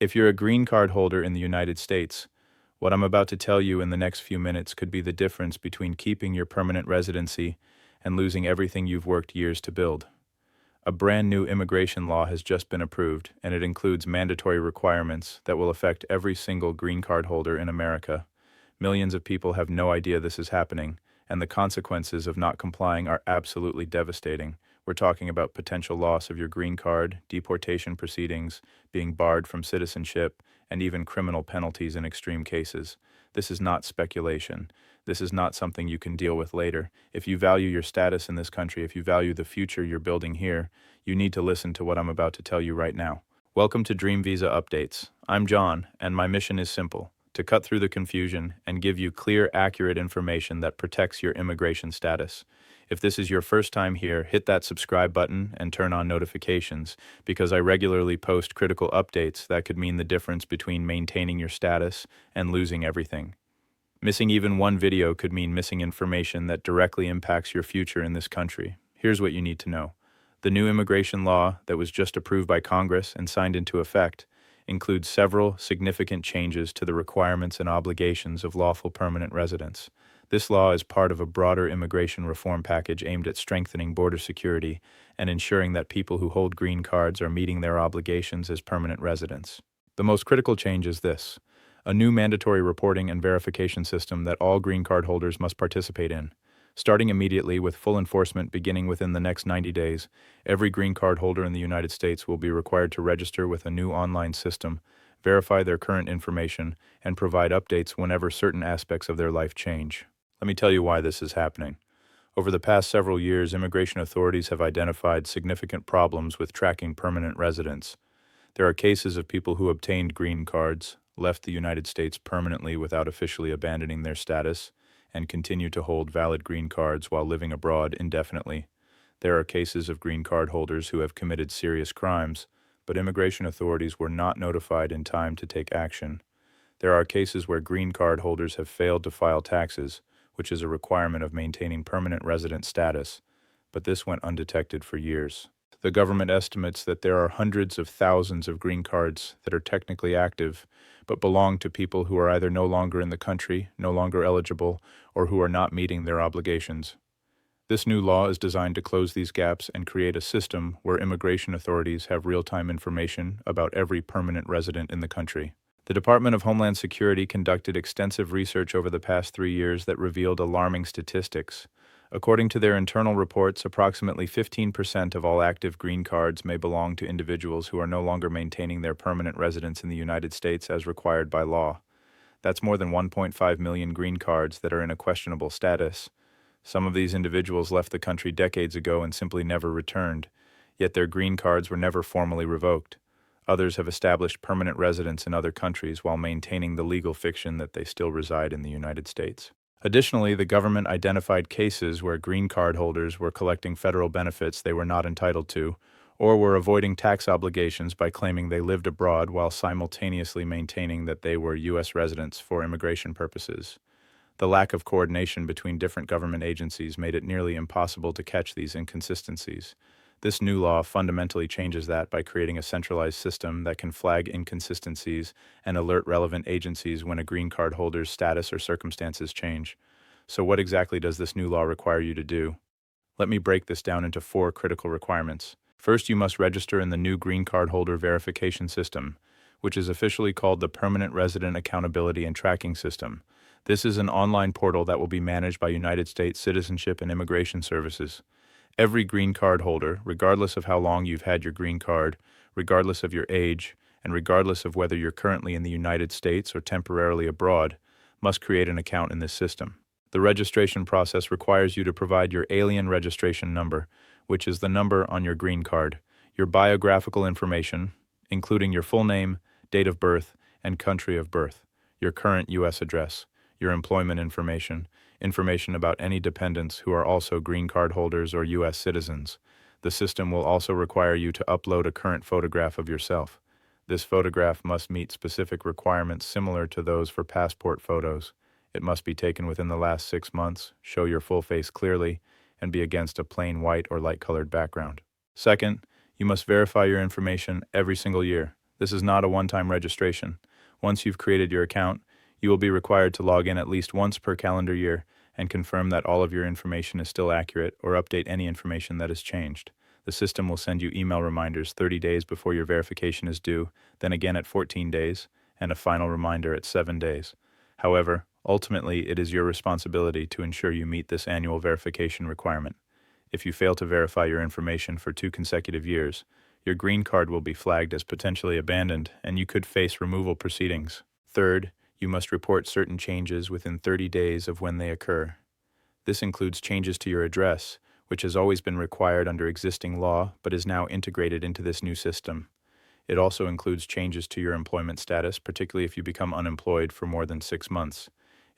If you're a green card holder in the United States, what I'm about to tell you in the next few minutes could be the difference between keeping your permanent residency and losing everything you've worked years to build. A brand new immigration law has just been approved, and it includes mandatory requirements that will affect every single green card holder in America. Millions of people have no idea this is happening, and the consequences of not complying are absolutely devastating. We're talking about potential loss of your green card, deportation proceedings, being barred from citizenship, and even criminal penalties in extreme cases. This is not speculation. This is not something you can deal with later. If you value your status in this country, if you value the future you're building here, you need to listen to what I'm about to tell you right now. Welcome to Dream Visa Updates. I'm John, and my mission is simple: to cut through the confusion and give you clear, accurate information that protects your immigration status. If this is your first time here, hit that subscribe button and turn on notifications, because I regularly post critical updates that could mean the difference between maintaining your status and losing everything. Missing even one video could mean missing information that directly impacts your future in this country. Here's what you need to know. The new immigration law that was just approved by Congress and signed into effect includes several significant changes to the requirements and obligations of lawful permanent residents. This law is part of a broader immigration reform package aimed at strengthening border security and ensuring that people who hold green cards are meeting their obligations as permanent residents. The most critical change is this: a new mandatory reporting and verification system that all green card holders must participate in. Starting immediately, with full enforcement beginning within the next 90 days, every green card holder in the United States will be required to register with a new online system, verify their current information, and provide updates whenever certain aspects of their life change. Let me tell you why this is happening. Over the past several years, immigration authorities have identified significant problems with tracking permanent residents. There are cases of people who obtained green cards, left the United States permanently without officially abandoning their status, and continue to hold valid green cards while living abroad indefinitely. There are cases of green card holders who have committed serious crimes, but immigration authorities were not notified in time to take action. There are cases where green card holders have failed to file taxes, which is a requirement of maintaining permanent resident status, but this went undetected for years. The government estimates that there are hundreds of thousands of green cards that are technically active, but belong to people who are either no longer in the country, no longer eligible, or who are not meeting their obligations. This new law is designed to close these gaps and create a system where immigration authorities have real-time information about every permanent resident in the country. The Department of Homeland Security conducted extensive research over the past 3 years that revealed alarming statistics. According to their internal reports, approximately 15% of all active green cards may belong to individuals who are no longer maintaining their permanent residence in the United States as required by law. That's more than 1.5 million green cards that are in a questionable status. Some of these individuals left the country decades ago and simply never returned, yet their green cards were never formally revoked. Others have established permanent residence in other countries while maintaining the legal fiction that they still reside in the United States. Additionally, the government identified cases where green card holders were collecting federal benefits they were not entitled to, or were avoiding tax obligations by claiming they lived abroad while simultaneously maintaining that they were U.S. residents for immigration purposes. The lack of coordination between different government agencies made it nearly impossible to catch these inconsistencies. This new law fundamentally changes that by creating a centralized system that can flag inconsistencies and alert relevant agencies when a green card holder's status or circumstances change. So what exactly does this new law require you to do? Let me break this down into 4 critical requirements. First, you must register in the new green card holder verification system, which is officially called the Permanent Resident Accountability and Tracking System. This is an online portal that will be managed by United States Citizenship and Immigration Services. Every green card holder, regardless of how long you've had your green card, regardless of your age, and regardless of whether you're currently in the United States or temporarily abroad, must create an account in this system. The registration process requires you to provide your alien registration number, which is the number on your green card, your biographical information, including your full name, date of birth, and country of birth, your current U.S. address, your employment information about any dependents who are also green card holders or U.S. citizens. The system will also require you to upload a current photograph of yourself. This photograph must meet specific requirements similar to those for passport photos. It must be taken within the last 6 months, show your full face clearly, and be against a plain white or light-colored background. Second, you must verify your information every single year. This is not a one-time registration. Once you've created your account, you will be required to log in at least once per calendar year and confirm that all of your information is still accurate or update any information that has changed. The system will send you email reminders 30 days before your verification is due, then again at 14 days, and a final reminder at 7 days. However, ultimately, it is your responsibility to ensure you meet this annual verification requirement. If you fail to verify your information for 2 consecutive years, your green card will be flagged as potentially abandoned, and you could face removal proceedings. Third, you must report certain changes within 30 days of when they occur. This includes changes to your address, which has always been required under existing law but is now integrated into this new system. It also includes changes to your employment status, particularly if you become unemployed for more than 6 months.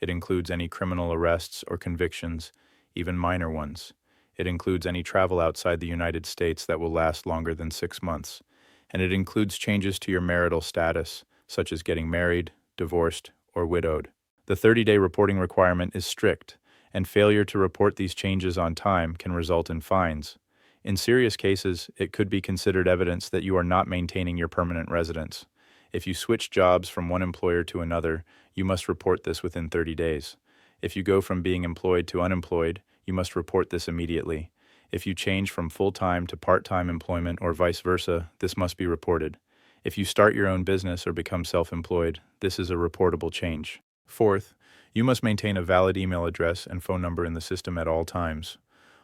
It includes any criminal arrests or convictions, even minor ones. It includes any travel outside the United States that will last longer than 6 months. And it includes changes to your marital status, such as getting married, divorced, or widowed. The 30-day reporting requirement is strict, and failure to report these changes on time can result in fines. In serious cases, it could be considered evidence that you are not maintaining your permanent residence. If you switch jobs from one employer to another, you must report this within 30 days. If you go from being employed to unemployed, you must report this immediately. If you change from full-time to part-time employment or vice versa, this must be reported. If you start your own business or become self-employed, this is a reportable change. Fourth, you must maintain a valid email address and phone number in the system at all times.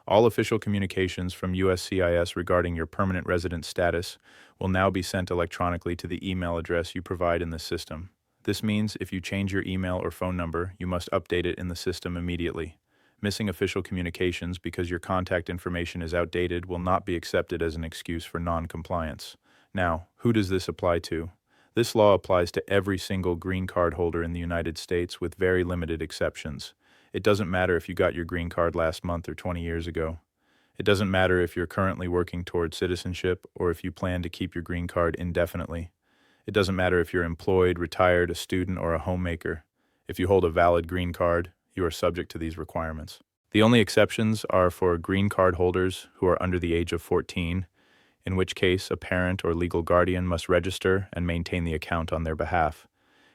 All official communications from USCIS regarding your permanent resident status will now be sent electronically to the email address you provide in the system. This means if you change your email or phone number, you must update it in the system immediately. Missing official communications because your contact information is outdated will not be accepted as an excuse for non-compliance. Now, who does this apply to? This law applies to every single green card holder in the United States with very limited exceptions. It doesn't matter if you got your green card last month or 20 years ago. It doesn't matter if you're currently working towards citizenship or if you plan to keep your green card indefinitely. It doesn't matter if you're employed, retired, a student, or a homemaker. If you hold a valid green card, you are subject to these requirements. The only exceptions are for green card holders who are under the age of 14, in which case a parent or legal guardian must register and maintain the account on their behalf,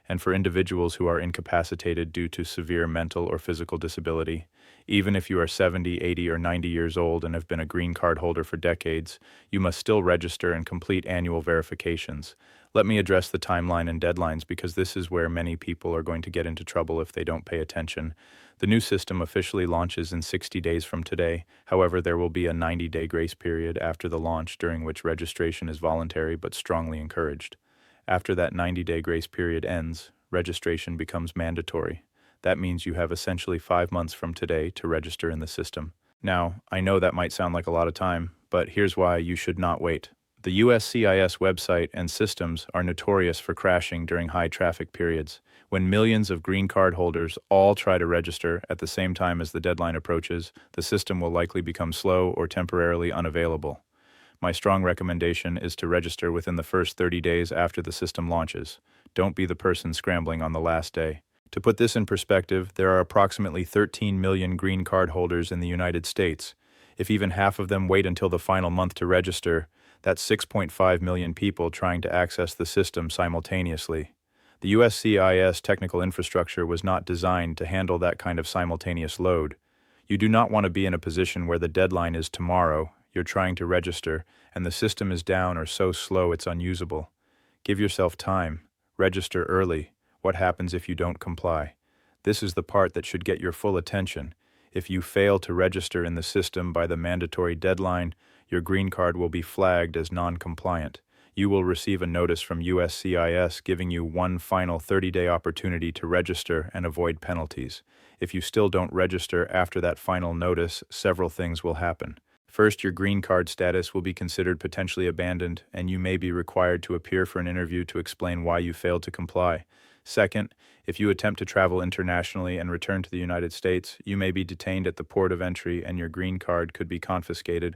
and for individuals who are incapacitated due to severe mental or physical disability. Even if you are 70, 80, or 90 years old and have been a green card holder for decades, you must still register and complete annual verifications. Let me address the timeline and deadlines because this is where many people are going to get into trouble if they don't pay attention. The new system officially launches in 60 days from today. However, there will be a 90-day grace period after the launch during which registration is voluntary but strongly encouraged. After that 90-day grace period ends, registration becomes mandatory. That means you have essentially 5 months from today to register in the system. Now, I know that might sound like a lot of time, but here's why you should not wait. The USCIS website and systems are notorious for crashing during high traffic periods, when millions of green card holders all try to register at the same time as the deadline approaches. The system will likely become slow or temporarily unavailable. My strong recommendation is to register within the first 30 days after the system launches. Don't be the person scrambling on the last day. To put this in perspective, there are approximately 13 million green card holders in the United States. If even half of them wait until the final month to register, that's 6.5 million people trying to access the system simultaneously. The USCIS technical infrastructure was not designed to handle that kind of simultaneous load. You do not want to be in a position where the deadline is tomorrow, you're trying to register, and the system is down or so slow it's unusable. Give yourself time. Register early. What happens if you don't comply? This is the part that should get your full attention. If you fail to register in the system by the mandatory deadline, your green card will be flagged as non-compliant. You will receive a notice from USCIS giving you one final 30-day opportunity to register and avoid penalties. If you still don't register after that final notice, several things will happen. First, your green card status will be considered potentially abandoned, and you may be required to appear for an interview to explain why you failed to comply. Second, if you attempt to travel internationally and return to the United States, you may be detained at the port of entry and your green card could be confiscated.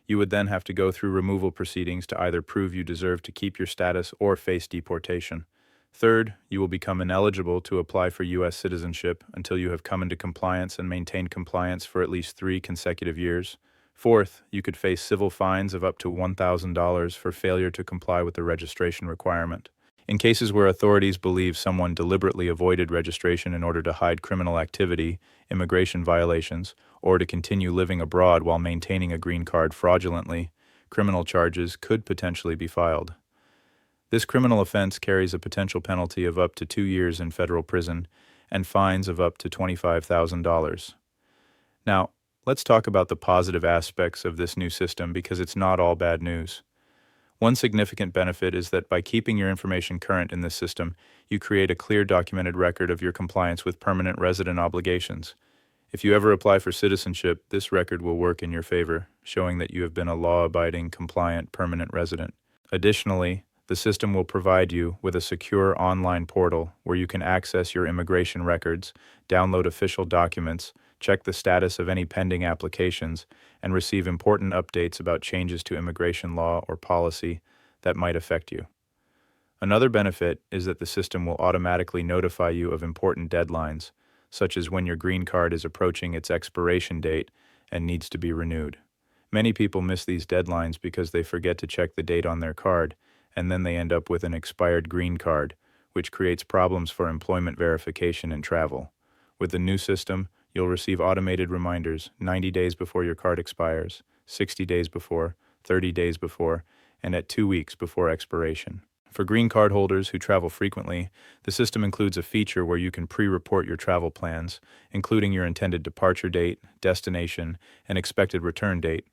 You would then have to go through removal proceedings to either prove you deserve to keep your status or face deportation. Third, you will become ineligible to apply for U.S. citizenship until you have come into compliance and maintained compliance for at least 3 consecutive years. Fourth, you could face civil fines of up to $1,000 for failure to comply with the registration requirement. In cases where authorities believe someone deliberately avoided registration in order to hide criminal activity, immigration violations, or to continue living abroad while maintaining a green card fraudulently, criminal charges could potentially be filed. This criminal offense carries a potential penalty of up to 2 years in federal prison and fines of up to $25,000. Now, let's talk about the positive aspects of this new system because it's not all bad news. One significant benefit is that by keeping your information current in this system, you create a clear documented record of your compliance with permanent resident obligations. If you ever apply for citizenship, this record will work in your favor, showing that you have been a law-abiding, compliant, permanent resident. Additionally, the system will provide you with a secure online portal where you can access your immigration records, download official documents, check the status of any pending applications, and receive important updates about changes to immigration law or policy that might affect you. Another benefit is that the system will automatically notify you of important deadlines, such as when your green card is approaching its expiration date and needs to be renewed. Many people miss these deadlines because they forget to check the date on their card, and then they end up with an expired green card, which creates problems for employment verification and travel. With the new system, you'll receive automated reminders 90 days before your card expires, 60 days before, 30 days before, and at 2 weeks before expiration. For green card holders who travel frequently, the system includes a feature where you can pre-report your travel plans, including your intended departure date, destination, and expected return date.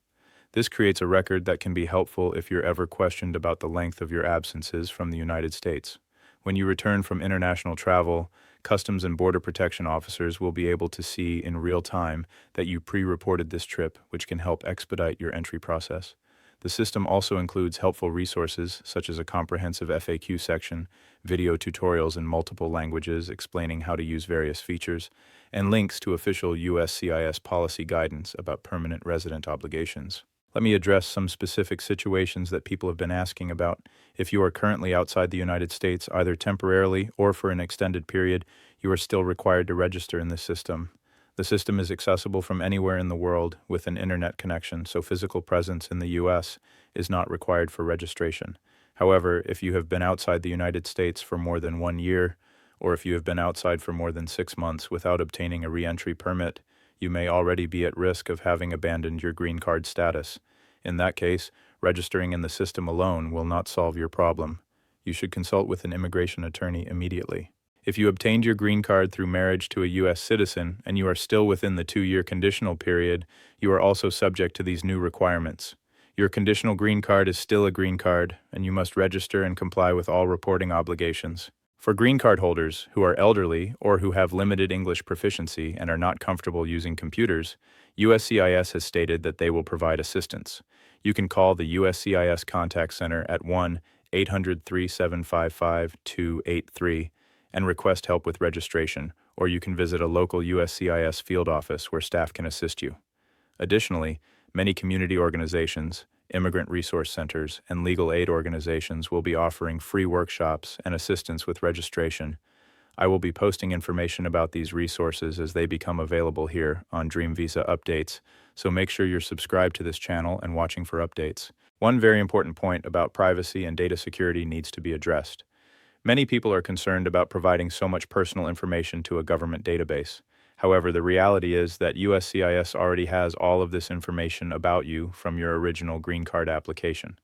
This creates a record that can be helpful if you're ever questioned about the length of your absences from the United States. When you return from international travel, Customs and Border Protection officers will be able to see in real time that you pre-reported this trip, which can help expedite your entry process. The system also includes helpful resources such as a comprehensive FAQ section, video tutorials in multiple languages explaining how to use various features, and links to official USCIS policy guidance about permanent resident obligations. Let me address some specific situations that people have been asking about. If you are currently outside the United States, either temporarily or for an extended period, you are still required to register in this system. The system is accessible from anywhere in the world with an internet connection, so physical presence in the U.S. is not required for registration. However, if you have been outside the United States for more than 1 year, or if you have been outside for more than 6 months without obtaining a re-entry permit, you may already be at risk of having abandoned your green card status. In that case, registering in the system alone will not solve your problem. You should consult with an immigration attorney immediately. If you obtained your green card through marriage to a U.S. citizen and you are still within the 2-year conditional period, you are also subject to these new requirements. Your conditional green card is still a green card, and you must register and comply with all reporting obligations. For green card holders who are elderly or who have limited English proficiency and are not comfortable using computers, USCIS has stated that they will provide assistance. You can call the USCIS Contact Center at 1-800-3755-283 and request help with registration, or you can visit a local USCIS field office where staff can assist you. Additionally, many community organizations, immigrant resource centers, and legal aid organizations will be offering free workshops and assistance with registration. I will be posting information about these resources as they become available here on Dream Visa Updates, so make sure you're subscribed to this channel and watching for updates. One very important point about privacy and data security needs to be addressed. Many people are concerned about providing so much personal information to a government database. However, the reality is that USCIS already has all of this information about you from your original green card application.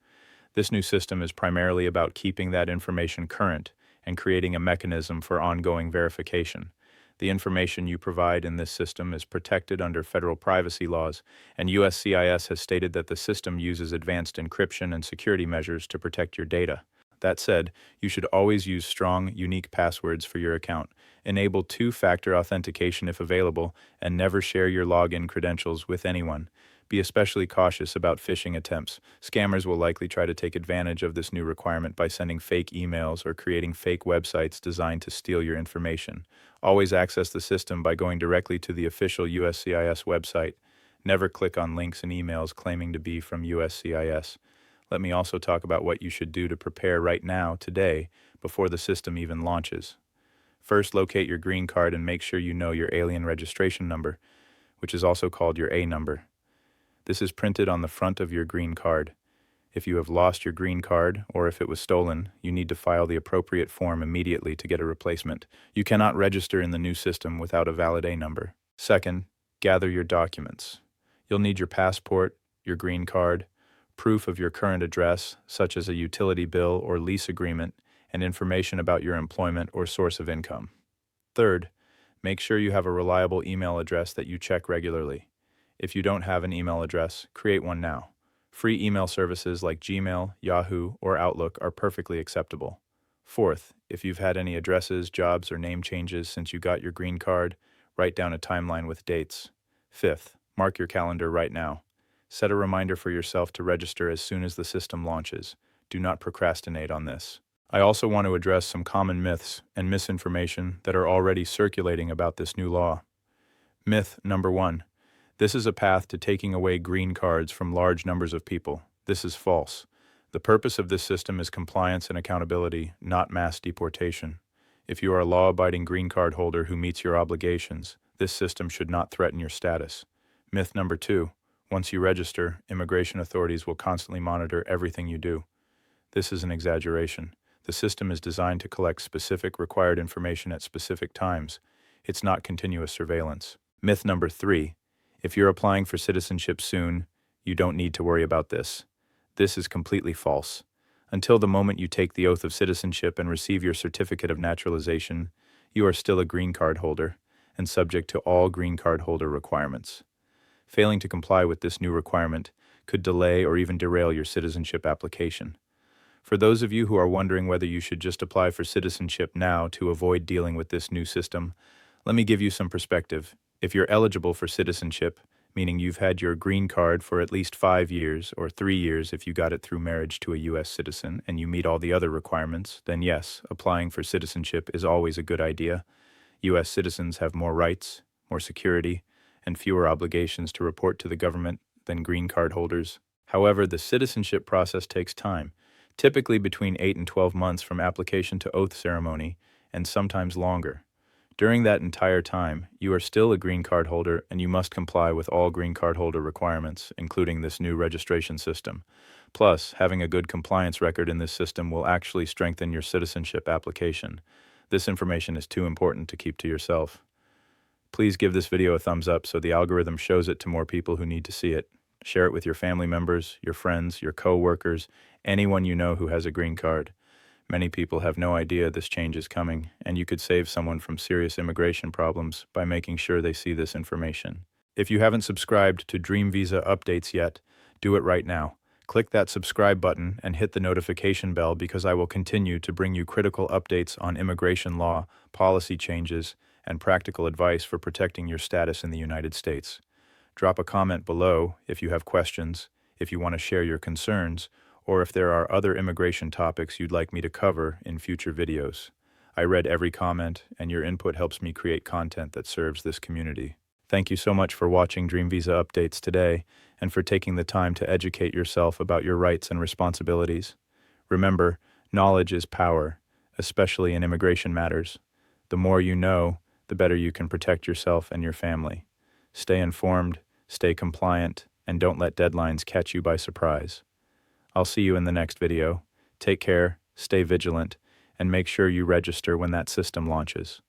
This new system is primarily about keeping that information current and creating a mechanism for ongoing verification. The information you provide in this system is protected under federal privacy laws, and USCIS has stated that the system uses advanced encryption and security measures to protect your data. That said, you should always use strong, unique passwords for your account. Enable two-factor authentication if available, and never share your login credentials with anyone. Be especially cautious about phishing attempts. Scammers will likely try to take advantage of this new requirement by sending fake emails or creating fake websites designed to steal your information. Always access the system by going directly to the official USCIS website. Never click on links and emails claiming to be from USCIS. Let me also talk about what you should do to prepare right now, today, before the system even launches. First, locate your green card and make sure you know your alien registration number, which is also called your A number. This is printed on the front of your green card. If you have lost your green card, or if it was stolen, you need to file the appropriate form immediately to get a replacement. You cannot register in the new system without a valid A number. Second, gather your documents. You'll need your passport, your green card, proof of your current address, such as a utility bill or lease agreement, and information about your employment or source of income. Third, make sure you have a reliable email address that you check regularly. If you don't have an email address, create one now. Free email services like Gmail, Yahoo, or Outlook are perfectly acceptable. Fourth, if you've had any addresses, jobs, or name changes since you got your green card, write down a timeline with dates. Fifth, mark your calendar right now. Set a reminder for yourself to register as soon as the system launches. Do not procrastinate on this. I also want to address some common myths and misinformation that are already circulating about this new law. Myth number 1. This is a path to taking away green cards from large numbers of people. This is false. The purpose of this system is compliance and accountability, not mass deportation. If you are a law-abiding green card holder who meets your obligations, this system should not threaten your status. Myth number 2. Once you register, immigration authorities will constantly monitor everything you do. This is an exaggeration. The system is designed to collect specific required information at specific times. It's not continuous surveillance. Myth number 3. If you're applying for citizenship soon, you don't need to worry about this. This is completely false. Until the moment you take the oath of citizenship and receive your certificate of naturalization, you are still a green card holder and subject to all green card holder requirements. Failing to comply with this new requirement could delay or even derail your citizenship application. For those of you who are wondering whether you should just apply for citizenship now to avoid dealing with this new system, let me give you some perspective. If you're eligible for citizenship, meaning you've had your green card for at least 5 years or 3 years if you got it through marriage to a U.S. citizen and you meet all the other requirements, then yes, applying for citizenship is always a good idea. U.S. citizens have more rights, more security, and fewer obligations to report to the government than green card holders. However, the citizenship process takes time, typically between 8 and 12 months from application to oath ceremony, and sometimes longer. During that entire time, you are still a green card holder and you must comply with all green card holder requirements, including this new registration system. Plus, having a good compliance record in this system will actually strengthen your citizenship application. This information is too important to keep to yourself. Please give this video a thumbs up so the algorithm shows it to more people who need to see it. Share it with your family members, your friends, your co-workers, anyone you know who has a green card. Many people have no idea this change is coming, and you could save someone from serious immigration problems by making sure they see this information. If you haven't subscribed to Dream Visa updates yet, do it right now. Click that subscribe button and hit the notification bell because I will continue to bring you critical updates on immigration law, policy changes, and practical advice for protecting your status in the United States. Drop a comment below if you have questions, if you want to share your concerns, or if there are other immigration topics you'd like me to cover in future videos. I read every comment, and your input helps me create content that serves this community. Thank you so much for watching Dream Visa Updates today, and for taking the time to educate yourself about your rights and responsibilities. Remember, knowledge is power, especially in immigration matters. The more you know, the better you can protect yourself and your family. Stay informed, stay compliant, and don't let deadlines catch you by surprise. I'll see you in the next video. Take care, stay vigilant, and make sure you register when that system launches.